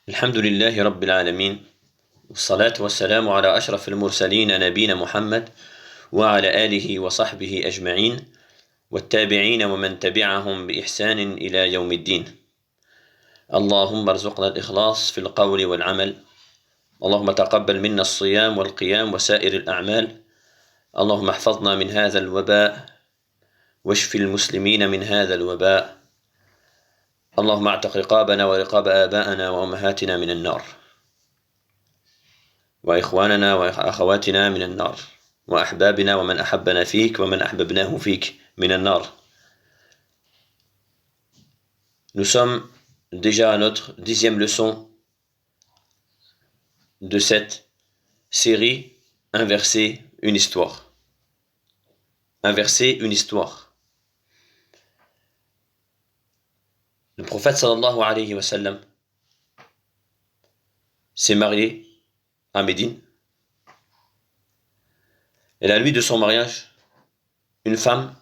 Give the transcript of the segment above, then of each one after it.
الحمد لله رب العالمين والصلاة والسلام على أشرف المرسلين نبينا محمد وعلى آله وصحبه أجمعين والتابعين ومن تبعهم بإحسان إلى يوم الدين. اللهم ارزقنا الإخلاص في القول والعمل. اللهم تقبل منا الصيام والقيام وسائر الأعمال. اللهم احفظنا من هذا الوباء واشف المسلمين من هذا الوباء. اللهم اعتق رقابنا ورقاب آبائنا وأمهاتنا من النار، وإخواننا وأخواتنا من النار، وأحبابنا ومن أحبنا فيك ومن أحببناه فيك من النار. Nous sommes déjà à notre 10e leçon de cette série Un verset, une histoire. Un verset, une histoire. Le prophète sallallahu alayhi wa sallam s'est marié à Médine. Et la nuit de son mariage, une femme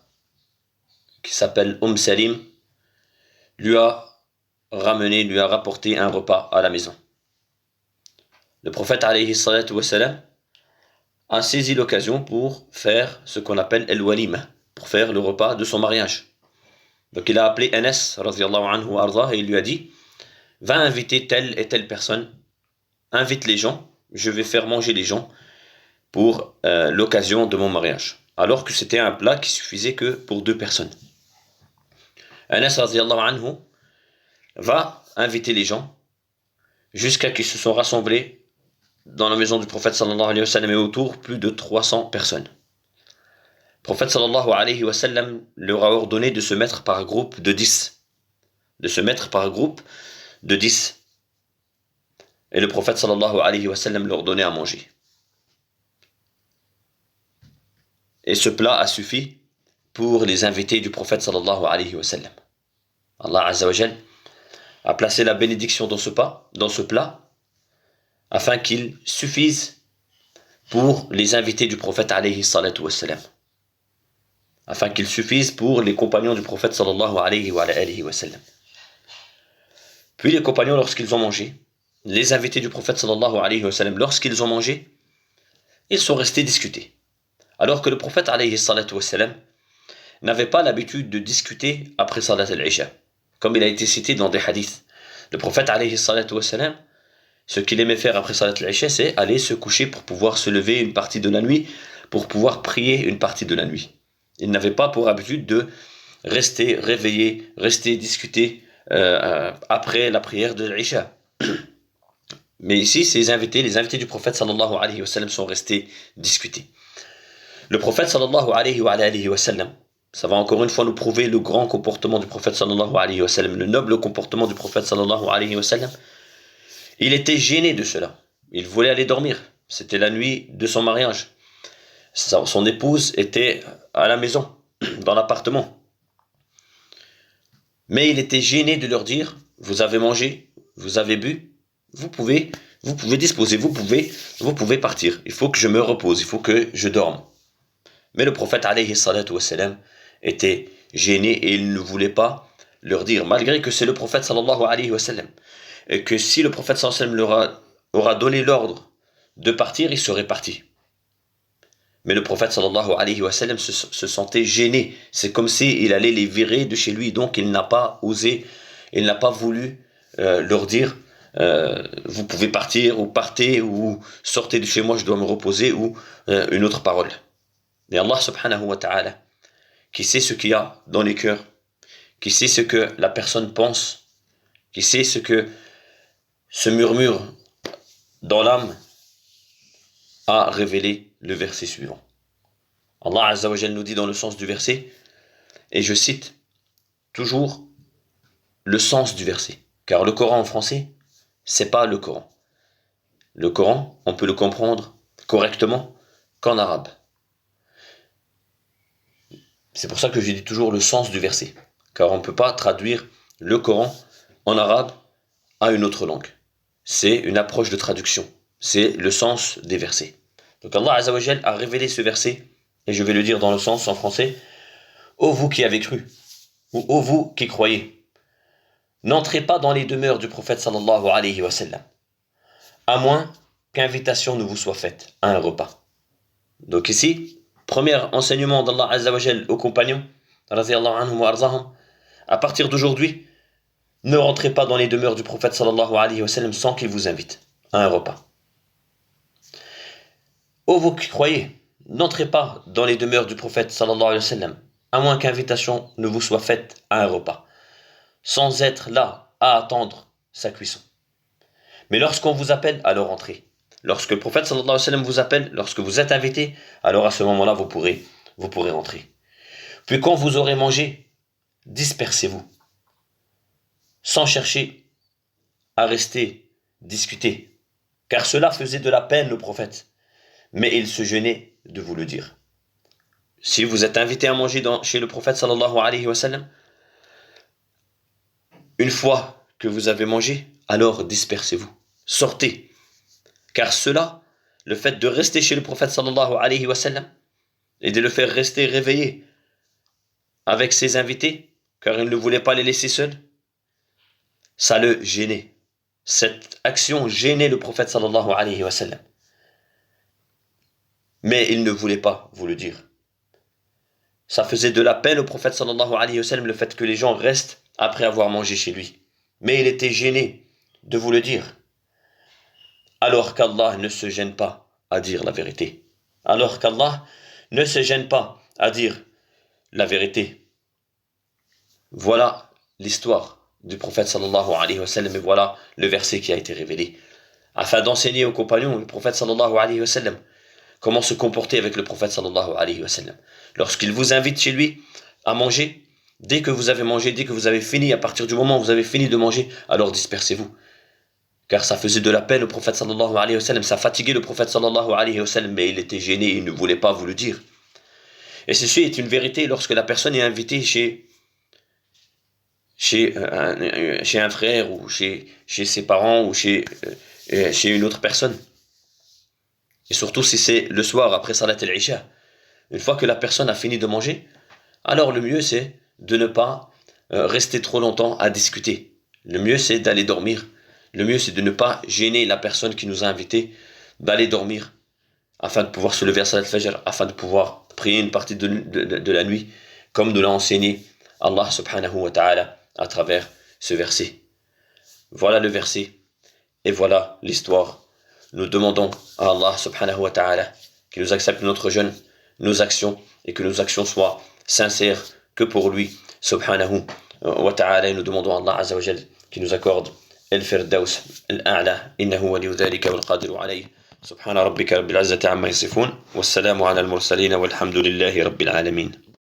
qui s'appelle Salim lui a rapporté un repas à la maison. Le prophète alayhi salatu wa salam a saisi l'occasion pour faire ce qu'on appelle el-walima, pour faire le repas de son mariage. Donc il a appelé Anas radhiyallahu anhu ardah et il lui a dit: va inviter telle et telle personne, invite les gens, je vais faire manger les gens pour l'occasion de mon mariage. Alors que c'était un plat qui suffisait que pour 2 personnes. Anas radhiyallahu anhu va inviter les gens jusqu'à qu'ils se sont rassemblés dans la maison du prophète sallallahu alayhi wa sallam et autour plus de 300 personnes. Le prophète sallallahu alayhi wa sallam leur a ordonné de se mettre par groupe de 10. De se mettre par groupe de 10. Et le prophète sallallahu alayhi wa sallam leur donnait à manger. Et ce plat a suffi pour les invités du prophète sallallahu alayhi wa sallam. Allah azza wa jal a placé la bénédiction dans ce plat, afin qu'il suffise pour les invités du prophète alayhi salatu wassalam, afin qu'il suffise pour les compagnons du prophète sallallahu alayhi wa sallam. Puis les compagnons, lorsqu'ils ont mangé, les invités du prophète sallallahu alayhi wa sallam, lorsqu'ils ont mangé, ils sont restés discuter. Alors que le prophète alayhi salatu wassalam n'avait pas l'habitude de discuter après salat al-isha, comme il a été cité dans des hadiths. Le prophète alayhi salatu wassalam, ce qu'il aimait faire après salat al-isha, c'est aller se coucher pour pouvoir se lever une partie de la nuit, pour pouvoir prier une partie de la nuit. Il n'avait pas pour habitude de rester réveillé, rester discuter après la prière de l'isha. Mais ici, les invités du prophète sallallahu alayhi wa sallam sont restés discuter. Le prophète sallallahu alayhi wa sallam, ça va encore une fois nous prouver le grand comportement du prophète sallallahu alayhi wa sallam, le noble comportement du prophète sallallahu alayhi wa sallam. Il était gêné de cela. Il voulait aller dormir. C'était la nuit de son mariage. Son épouse était à la maison, dans l'appartement. Mais il était gêné de leur dire: vous avez mangé, vous avez bu, vous pouvez disposer, vous pouvez partir. Il faut que je me repose, il faut que je dorme. Mais le prophète alayhi salatu wassalam était gêné et il ne voulait pas leur dire, malgré que c'est le prophète sallallahu alayhi wa sallam, et que si le prophète sallallahu alayhi wa sallam leur aura donné l'ordre de partir, il serait parti. Mais le prophète sallallahu alayhi wa sallam se sentait gêné. C'est comme s'il allait les virer de chez lui. Donc il n'a pas osé, il n'a pas voulu leur dire vous pouvez partir, ou partez, ou sortez de chez moi, je dois me reposer, ou une autre parole. Mais Allah subhanahu wa ta'ala, qui sait ce qu'il y a dans les cœurs, qui sait ce que la personne pense, qui sait ce que se murmure dans l'âme, a révélé le verset suivant. Allah azza wa jal nous dit dans le sens du verset, et je cite toujours le sens du verset, car le Coran en français, c'est pas le Coran. Le Coran, on peut le comprendre correctement qu'en arabe. C'est pour ça que je dis toujours le sens du verset, car on ne peut pas traduire le Coran en arabe à une autre langue. C'est une approche de traduction, c'est le sens des versets. Donc Allah Azza wa Jal a révélé ce verset, et je vais le dire dans le sens en français: ô vous qui avez cru, ou ô vous qui croyez, n'entrez pas dans les demeures du prophète sallallahu alayhi wa sallam, à moins qu'invitation ne vous soit faite à un repas. Donc ici, premier enseignement d'Allah Azza wa Jal aux compagnons, radiyallahu anhum wa arzahum, à partir d'aujourd'hui, ne rentrez pas dans les demeures du prophète sallallahu alayhi wa sallam sans qu'il vous invite à un repas. Ô vous qui croyez, n'entrez pas dans les demeures du prophète sallallahu alayhi wa sallam, à moins qu'invitation ne vous soit faite à un repas, sans être là à attendre sa cuisson. Mais lorsqu'on vous appelle, alors entrez. Lorsque le prophète sallallahu alayhi wa sallam vous appelle, lorsque vous êtes invité, alors à ce moment-là, vous pourrez rentrer. Puis quand vous aurez mangé, dispersez-vous, sans chercher à rester discuter, car cela faisait de la peine le prophète, mais il se gênait de vous le dire. Si vous êtes invité à manger chez le prophète sallallahu alayhi wa sallam, une fois que vous avez mangé, alors dispersez-vous, sortez. Car cela, le fait de rester chez le prophète sallallahu alayhi wa sallam et de le faire rester réveillé avec ses invités, car il ne voulait pas les laisser seuls, ça le gênait. Cette action gênait le prophète sallallahu alayhi wa sallam. Mais il ne voulait pas vous le dire. Ça faisait de la peine au prophète sallallahu alayhi wa sallam le fait que les gens restent après avoir mangé chez lui. Mais il était gêné de vous le dire. Alors qu'Allah ne se gêne pas à dire la vérité. Alors qu'Allah ne se gêne pas à dire la vérité. Voilà l'histoire du prophète sallallahu alayhi wa sallam et voilà le verset qui a été révélé. Afin d'enseigner aux compagnons le prophète sallallahu alayhi wa sallam comment se comporter avec le prophète sallallahu alayhi wa sallam. Lorsqu'il vous invite chez lui à manger, dès que vous avez mangé, dès que vous avez fini, à partir du moment où vous avez fini de manger, alors dispersez-vous. Car ça faisait de la peine au prophète sallallahu alayhi wa sallam, ça fatiguait le prophète sallallahu alayhi wa sallam, mais il était gêné, il ne voulait pas vous le dire. Et ceci est une vérité lorsque la personne est invitée chez un frère ou chez ses parents ou chez une autre personne. Et surtout si c'est le soir après Salat al-Isha. Une fois que la personne a fini de manger, alors le mieux c'est de ne pas rester trop longtemps à discuter. Le mieux c'est d'aller dormir. Le mieux c'est de ne pas gêner la personne qui nous a invités, d'aller dormir afin de pouvoir se lever à Salat al-Fajr, afin de pouvoir prier une partie de la nuit, comme nous l'a enseigné Allah subhanahu wa ta'ala à travers ce verset. Voilà le verset et voilà l'histoire. Nous demandons à Allah subhanahu wa ta'ala qu'il nous accepte notre jeûne, nos actions et que nos actions soient sincères que pour lui subhanahu wa ta'ala. Et nous demandons à Allah azza wa jal qu'il nous accorde الفردوس الأعلى إنه ولي ذلك والقادر عليه سبحان ربك رب العزة عما يصفون والسلام على المرسلين والحمد لله رب العالمين.